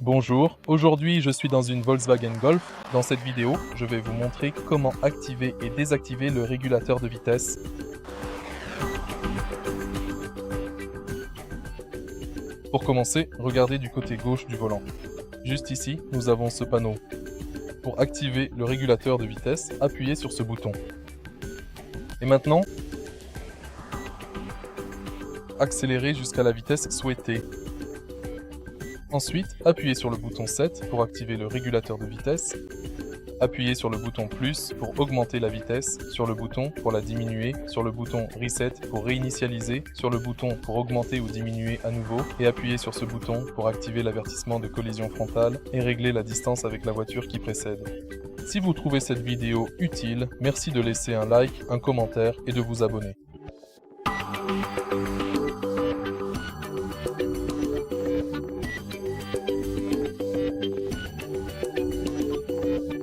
Bonjour, aujourd'hui je suis dans une Volkswagen Golf. Dans cette vidéo, je vais vous montrer comment activer et désactiver le régulateur de vitesse. Pour commencer, regardez du côté gauche du volant. Juste ici, nous avons ce panneau. Pour activer le régulateur de vitesse, appuyez sur ce bouton. Et maintenant, accélérez jusqu'à la vitesse souhaitée. Ensuite, appuyez sur le bouton 7 pour activer le régulateur de vitesse. Appuyez sur le bouton plus pour augmenter la vitesse, sur le bouton pour la diminuer, sur le bouton reset pour réinitialiser, sur le bouton pour augmenter ou diminuer à nouveau et appuyez sur ce bouton pour activer l'avertissement de collision frontale et régler la distance avec la voiture qui précède. Si vous trouvez cette vidéo utile, merci de laisser un like, un commentaire et de vous abonner.